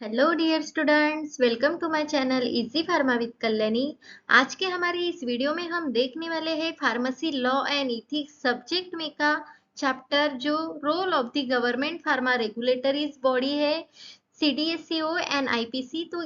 Hello dear students, welcome to my channel easy pharma with Kalyani. आज के हमारे इस वीडियो में हम देखने वाले हैं pharmacy law and ethics subject में का चैप्टर जो role of the government pharma regulatories body है, सीडीएससीओ एंड आईपीसी। तो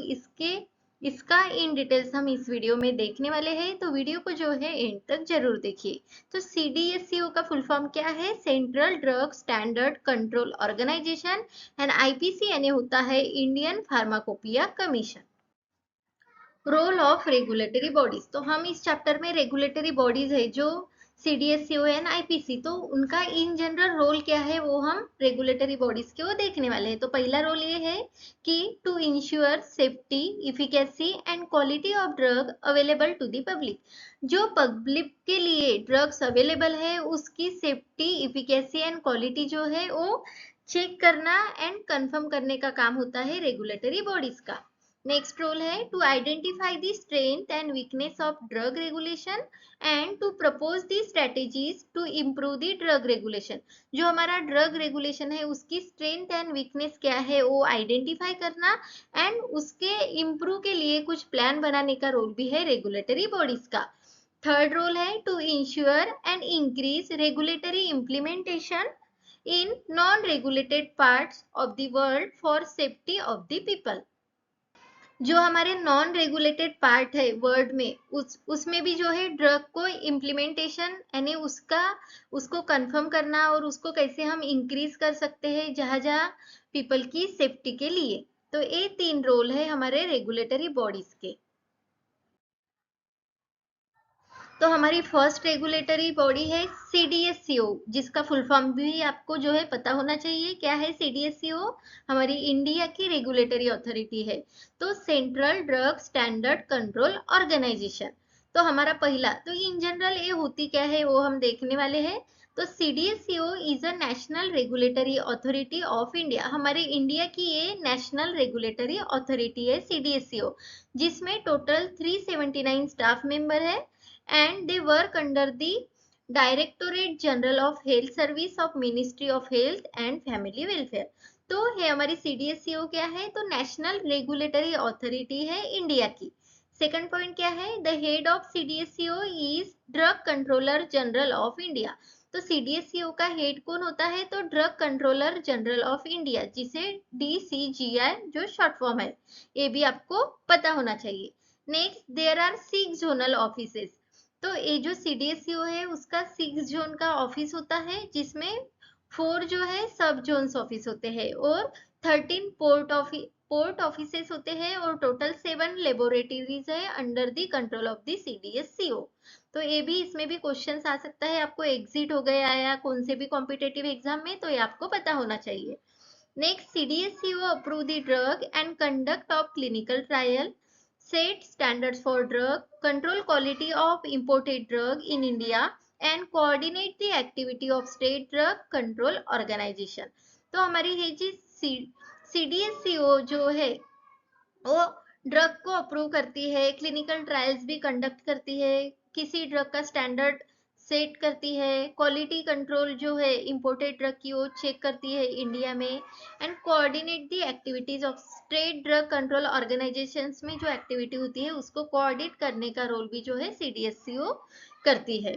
इसका इन डिटेल्स हम इस वीडियो में देखने वाले हैं, तो वीडियो को जो है एंड तक जरूर देखिए। तो सीडीएससीओ का फुल फॉर्म क्या है? Central drug standard control organization. And IPC यानी होता है Indian pharmacopoeia commission. Role of regulatory bodies, तो हम इस चैप्टर में रेगुलेटरी बॉडीज है जो सीडीएससीओ एंड आईपीसी, तो उनका इन जनरल रोल क्या है वो हम रेगुलेटरी बॉडीज के वो देखने वाले हैं। तो पहला रोल ये है कि to ensure safety, efficacy and quality of drug available to the public. जो पब्लिक के लिए ड्रग्स अवेलेबल है उसकी सेफ्टी, इफिकेसी एंड क्वालिटी जो है वो चेक करना एंड कंफर्म करने का काम होता है रेगुलेटरी बॉडीज का। नेक्स्ट रोल है to identify the strength and weakness of drug regulation and to propose the strategies to improve the drug regulation. जो हमारा ड्रग रेगुलेशन है उसकी स्ट्रेंथ एंड वीकनेस क्या है वो आइडेंटिफाई करना एंड उसके इम्प्रूव के लिए कुछ प्लान बनाने का रोल भी है रेगुलेटरी बॉडीज का। थर्ड रोल है to ensure and increase regulatory implementation in non-regulated parts of the world for safety of the people। जो हमारे नॉन रेगुलेटेड पार्ट है वर्ल्ड में उसमें भी जो है ड्रग को इम्प्लीमेंटेशन यानी उसको कंफर्म करना और उसको कैसे हम इंक्रीज कर सकते हैं जहां जहां पीपल की सेफ्टी के लिए। तो ये तीन रोल है हमारे रेगुलेटरी बॉडीज के। तो हमारी फर्स्ट रेगुलेटरी बॉडी है सीडीएससीओ, जिसका फुल फॉर्म भी आपको जो है पता होना चाहिए। क्या है सीडीएससीओ? हमारी इंडिया की रेगुलेटरी अथॉरिटी है। तो central drug standard control organization. तो हमारा पहला, तो इन जनरल ये होती क्या है वो हम देखने वाले हैं। तो CDSCO is a national regulatory authority of India. हमारे इंडिया की ये नेशनल रेगुलेटरी अथॉरिटी है सीडीएससीओ, जिसमें टोटल 379 स्टाफ मेंबर है and they work under the directorate general of health service of ministry of health and family welfare. तो है हमारी CDSCO क्या है? तो नेशनल रेगुलेटरी अथॉरिटी है इंडिया की। सेकंड पॉइंट क्या है? The head of CDSCO is drug controller general of India. तो सीडीएससीओ का हेड कौन होता है? तो drug controller general of India, जिसे डीसीजीआई जो शॉर्ट फॉर्म है, ये भी आपको पता होना चाहिए। Next, there are 6 zonal offices. तो ये जो सीडीएससीओ है उसका 6 जोन का ऑफिस होता है, जिसमें 4 जो है सब जोन्स ऑफिस होते हैं और 13 पोर्ट ऑफिसेस होते हैं और टोटल 7 लेबोरेटरीज है under the control of the CDSCO. तो ये भी, इसमें भी क्वेश्चन आ सकता है, आपको एग्जिट हो गया या कौन से भी कॉम्पिटेटिव एग्जाम में, तो ये आपको पता होना चाहिए। Next, CDSCO approve the drug and conduct of clinical trial, set standards for drug, control quality of imported drug in India and coordinate the activity of state drug control organization। तो हमारी है जी सीडीएससीओ जो है वो drug को approve करती है, clinical trials भी कंडक्ट करती है, किसी ड्रग का स्टैंडर्ड सेट करती है, क्वालिटी कंट्रोल जो है इंपोर्टेड ड्रग की वो चेक करती है इंडिया में, and coordinate the activities of state drug control organisations में जो एक्टिविटी होती है उसको कोऑर्डिनेट करने का रोल भी जो है सीडीएससीओ करती है।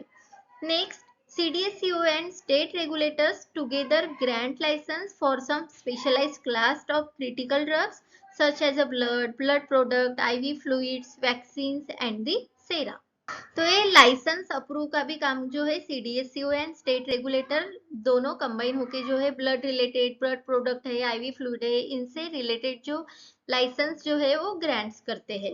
Next, CDSCO and state regulators together grant license for some specialized class of critical drugs such as a blood product, IV fluids, vaccines and the sera। तो ये लाइसेंस अप्रूव का भी काम जो है सीडीएससीओ एंड स्टेट रेगुलेटर दोनों combine होके जो है ब्लड रिलेटेड, ब्लड प्रोडक्ट है, आईवी फ्लूइड है, इनसे रिलेटेड जो लाइसेंस जो है वो ग्रांट्स करते हैं।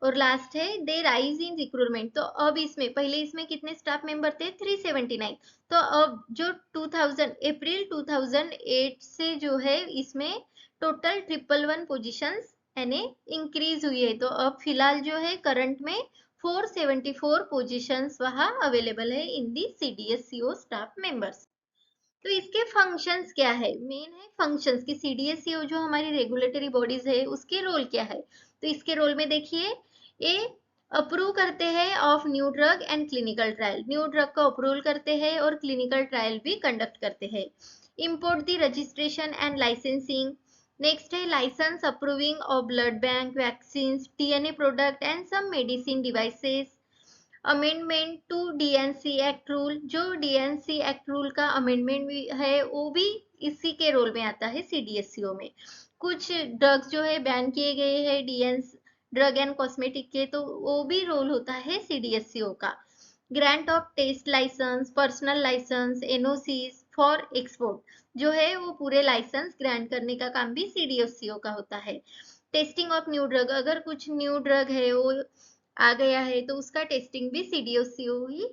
और लास्ट है दे राइज इन रिक्रूटमेंट। तो अब इसमें, पहले इसमें कितने स्टाफ मेंबर थे? 379। तो अब जो 2000 अप्रैल 2008 से जो है इसमें टोटल 111 पोजीशंस यानी इंक्रीज हुई है। तो अब फिलहाल जो है करंट में 474 पोजीशंस वहां अवेलेबल है इन दी सीडीएससीओ स्टाफ मेंबर्स। तो इसके फंक्शंस क्या है? मेन है फंक्शंस की सीडीएससीओ जो हमारी रेगुलेटरी बॉडीज है उसके रोल क्या है। तो इसके रोल में देखिए, ये अप्रूव करते हैं of new drug and clinical trial, new drug को अप्रूवल करते हैं और क्लिनिकल ट्रायल भी कंडक्ट करते हैं। Import the registration and licensing. Next है license approving of blood bank, vaccine, DNA product and some medicine devices. Amendment to DNC act rule, जो DNC act rule का अमेंडमेंट भी है वो भी इसी के रोल में आता है सीडीएससीओ में। कुछ ड्रग्स जो है बैन किए गए हैं डीएनसी ड्रग एंड कॉस्मेटिक के, तो वो भी रोल होता है सीडीएससीओ का। Grant of test license, personal license, NOCs for export, जो है वो पूरे लाइसेंस ग्रांट करने का काम भी सीडीएससीओ का होता है। टेस्टिंग ऑफ न्यू ड्रग, अगर कुछ न्यू ड्रग है वो आ गया है तो उसका टेस्टिंग भी सीडीएससीओ ही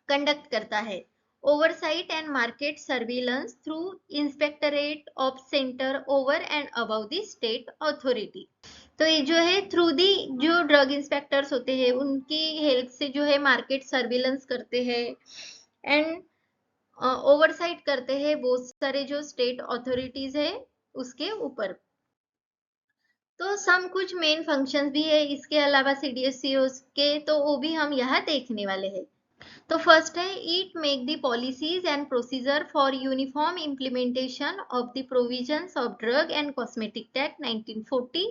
कंडक्ट करता है। Oversight and market surveillance through inspectorate of centre over and above the state authority. तो ये जो है थ्रू दी जो ड्रग इंस्पेक्टर्स होते हैं उनकी हेल्प से जो है मार्केट सर्विलेंस करते हैं एंड ओवरसाइट करते हैं बहुत सारे जो स्टेट अथॉरिटीज है उसके ऊपर। तो सम कुछ मेन फंक्शंस भी है इसके अलावा सीडीएससीओ के, तो वो भी हम यहाँ देखने वाले हैं। तो फर्स्ट है it make the policies and procedure for uniform implementation of the provisions of drug and cosmetic act 1940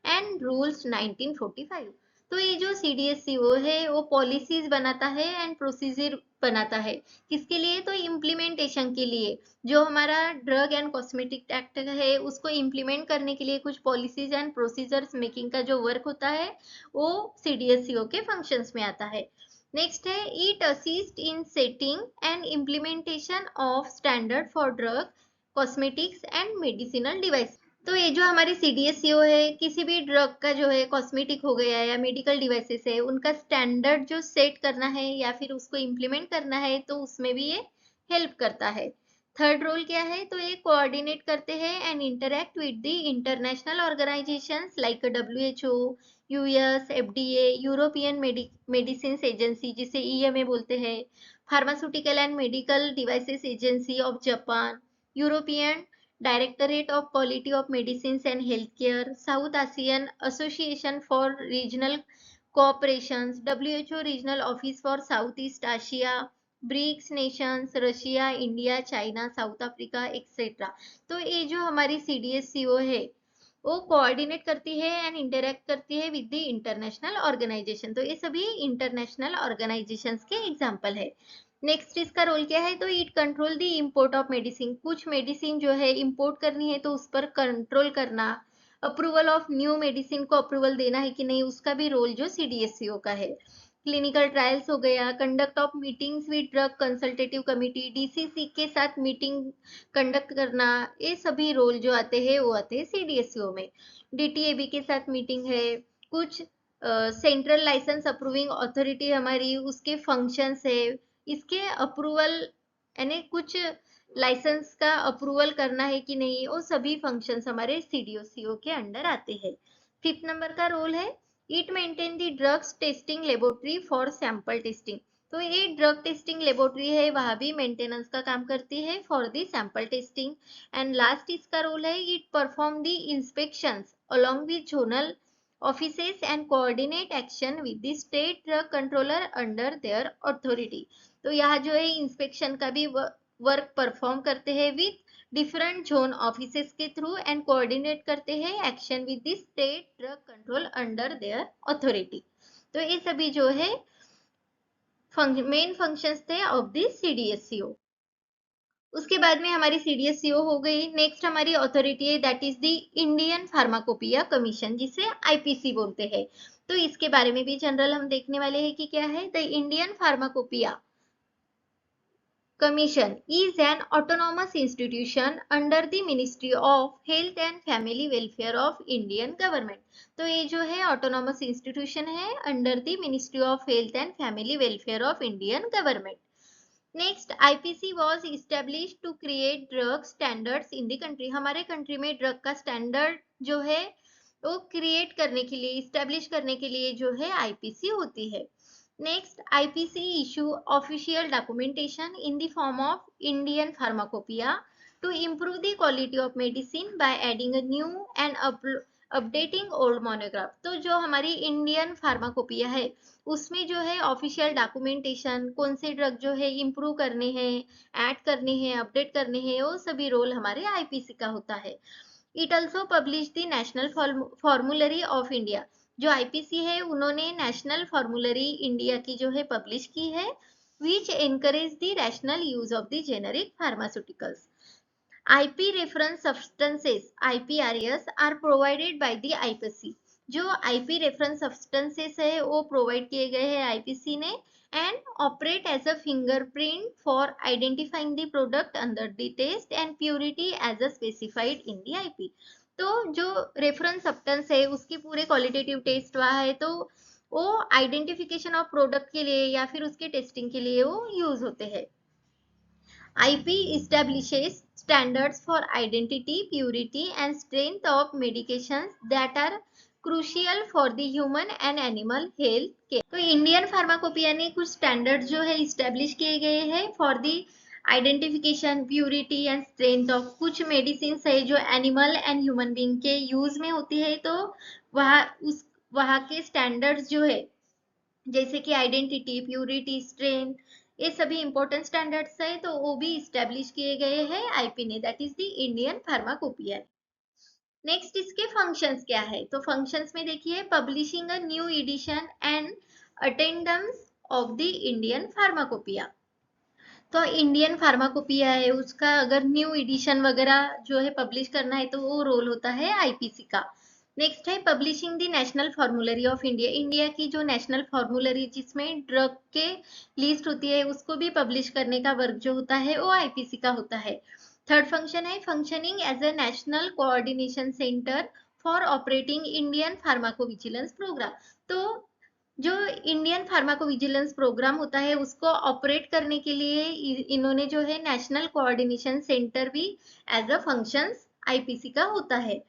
and rules 1945। तो ये जो सीडीएससीओ है वो पॉलिसीज बनाता है एंड प्रोसीजर बनाता है, किसके लिए? तो इम्प्लीमेंटेशन के लिए। जो हमारा ड्रग एंड कॉस्मेटिक एक्ट है उसको इम्प्लीमेंट करने के लिए कुछ पॉलिसीज एंड प्रोसीजर्स मेकिंग का जो वर्क होता है वो सीडीएससीओ के फंक्शंस में आता है। नेक्स्ट है it assist in setting and implementation of standard for drug, cosmetics and medicinal device. तो ये जो हमारी सीडीएससीओ है किसी भी ड्रग का जो है कॉस्मेटिक हो गया या मेडिकल डिवाइसेस है उनका स्टैंडर्ड जो सेट करना है या फिर उसको इम्प्लीमेंट करना है तो उसमें भी ये हेल्प करता है। थर्ड रोल क्या है? तो ये कोऑर्डिनेट करते हैं and interact with the international organizations like WHO, US, FDA, European medicine agency जिसे ईएमए बोलते हैं, pharmaceutical and medical devices agency of Japan, European directorate of quality of medicine and health care, South Asian association for regional cooperation, WHO regional office for South East Asia, BRICS nations, Russia, India, China, South Africa etcetera. तो ये जो हमारी CDSCO है वो coordinate करती है and interact करती है विद द इंटरनेशनल ऑर्गेनाइजेशन। तो ये सभी इंटरनेशनल ऑर्गेनाइजेशंस के एग्जांपल है। नेक्स्ट इसका रोल क्या है? तो it control the import of medicine, कुछ मेडिसिन जो है इंपोर्ट करनी है तो उस पर कंट्रोल करना, अप्रूवल ऑफ न्यू मेडिसिन को अप्रूवल देना है कि नहीं उसका भी रोल जो सीडीएससीओ का है। क्लिनिकल ट्रायल्स हो गया, conduct of meetings with drug consultative committee, DCC के साथ मीटिंग कंडक्ट करना, ये सभी रोल जो आते हैं वो आते हैं सीडीएससीओ में। डीटीएबी के साथ मीटिंग है, कुछ सेंट्रल लाइसेंस अप्रूविंग अथॉरिटी हमारी उसके फंक्शंस है, इसके अप्रूवल यानी कुछ लाइसेंस का अप्रूवल करना है कि नहीं वो सभी फंक्शंस हमारे सीडीएससीओ के अंडर आते हैं। फिफ्थ नंबर का रोल है it maintain the drugs testing laboratory for sample testing. तो ये ड्रग टेस्टिंग लेबोरेटरी है वहां भी मेंटेनेंस का काम करती है for the sample testing. And last इसका रोल है it perform the inspections along with zonal offices and coordinate action with the state drug controller under their authority. तो यहाँ जो है इंस्पेक्शन का भी वर्क परफॉर्म करते हैं विद डिफरेंट जोन ऑफिसेस के थ्रू एंड कोऑर्डिनेट करते हैं action with the state drug control under their authority. तो ये सभी जो है मेन फंक्शंस थे ऑफ द सीडीएससीओ। उसके बाद में हमारी सीडीएससीओ हो गई। नेक्स्ट हमारी अथॉरिटी है that is the Indian pharmacopoeia commission जिसे आईपीसी बोलते हैं। तो इसके बारे में भी जनरल हम देखने वाले हैं कि क्या है। The Indian pharmacopoeia Commission is an autonomous institution under the Ministry of Health and Family Welfare of Indian Government। तो ये जो है autonomous institution है under the Ministry of Health and Family Welfare of Indian Government। Next IPC was establish to create drug standards in the country. हमारे country में drug का standard जो है वो क्रिएट करने के लिए इस्टेब्लिश करने के लिए जो है आईपीसी होती है। Next IPC issue official documentation in the form of Indian pharmacopoeia to improve the quality of medicine by adding a new and updating old monograph. तो जो हमारी इंडियन फार्माकोपिया है उसमें जो है ऑफिशियल डॉक्यूमेंटेशन कौन से ड्रग जो है इम्प्रूव करने हैं, ऐड करने हैं, अपडेट करने हैं, वो सभी रोल हमारे आईपीसी का होता है। It also publish the national formulary of India. जो आईपीसी है उन्होंने नेशनल फॉर्मूलरी इंडिया की जो है पब्लिश की है, which encourage the rational use of the generic pharmaceuticals. IP reference substances IPRES are provided by the IPC। जो IP reference substances है वो प्रोवाइड किए गए हैं IPC ने, and operate as a fingerprint for identifying the product under the taste and purity as a specified in the IP। तो जो reference substance है उसकी पूरे क्वालिटेटिव टेस्ट वहाँ है, तो वो आइडेंटिफिकेशन ऑफ प्रोडक्ट के लिए या फिर उसके टेस्टिंग के लिए वो यूज होते हैं। IP establishes standards for identity, purity, and strength of medications that are crucial for the human and animal health care। तो इंडियन फार्माकोपिया ने कुछ स्टैंडर्ड जो है इस्टेब्लिश किए गए हैं for the identification, purity and strength of कुछ medicine है जो एनिमल एंड ह्यूमन बींग के यूज में होती है। तो वहाँ के स्टैंडर्ड्स जो है जैसे कि आइडेंटिटी, प्यूरिटी, स्ट्रेंथ, ये सभी इंपॉर्टेंट स्टैंडर्ड्स है, तो वो भी इस्टेब्लिश किए गए हैं आईपी ने, that is the Indian pharmacopoeia. Next इसके फंक्शंस क्या है, तो फंक्शंस में देखिए publishing a new edition and attendance of the Indian pharmacopoeia. तो इंडियन फार्माकोपिया है उसका अगर न्यू एडिशन वगैरह जो है पब्लिश करना है तो वो रोल होता है आईपीसी का। नेक्स्ट है publishing the national formulary of India. India की जो नेशनल फॉर्मूलरी जिसमें ड्रग के लिस्ट होती है उसको भी पब्लिश करने का वर्क जो होता है वो आईपीसी का होता है। थर्ड फंक्शन है functioning as a national coordination centre for operating Indian pharmacovigilance programme. तो जो इंडियन फार्माकोविजिलेंस प्रोग्राम होता है उसको ऑपरेट करने के लिए इन्होंने जो है नेशनल कोऑर्डिनेशन सेंटर भी एज अ फंक्शंस आईपीसी का होता है।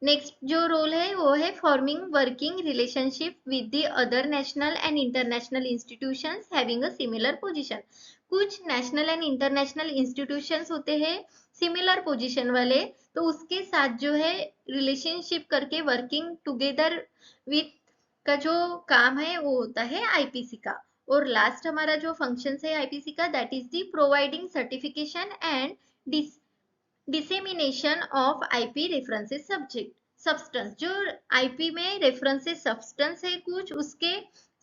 नेक्स्ट जो रोल है वो है forming working relationship with the other national and international institutions having a similar position. कुछ नेशनल एंड इंटरनेशनल इंस्टीट्यूशंस होते हैं सिमिलर पोजीशन वाले, तो उसके साथ जो है रिलेशनशिप करके वर्किंग टुगेदर विथ का जो काम है वो होता है आईपीसी का। और लास्ट हमारा जो फंक्शन है आईपीसी का that is the providing certification and dissemination of IP references subject substance. जो आईपी में रेफरेंसेस सब्सटेंस है कुछ उसके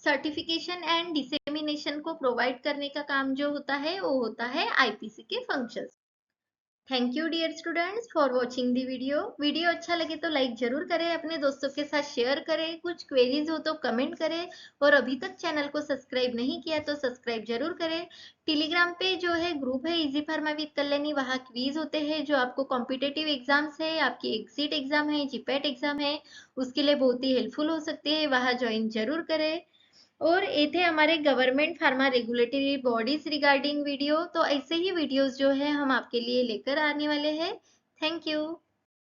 सर्टिफिकेशन एंड डिसेमिनेशन को प्रोवाइड करने का काम जो होता है वो होता है आईपीसी के functions. Thank you dear students for watching the video. Video अच्छा लगे तो लाइक जरूर करें, अपने दोस्तों के साथ शेयर करें, कुछ क्वेरीज हो तो कमेंट करें, और अभी तक चैनल को सब्सक्राइब नहीं किया तो सब्सक्राइब जरूर करें। टेलीग्राम पे जो है ग्रुप है इजी फार्मा विद कल्याणी, वहाँ क्वीज होते हैं जो आपको कॉम्पिटेटिव एग्जाम्स है, आपकी एग्जिट एग्जाम है, जीपैट एग्जाम है, उसके लिए बहुत ही हेल्पफुल हो सकती है, वहाँ ज्वाइन जरूर करें। और ये थे हमारे government pharma regulatory bodies regarding video, तो ऐसे ही वीडियोस जो है हम आपके लिए लेकर आने वाले हैं। Thank you.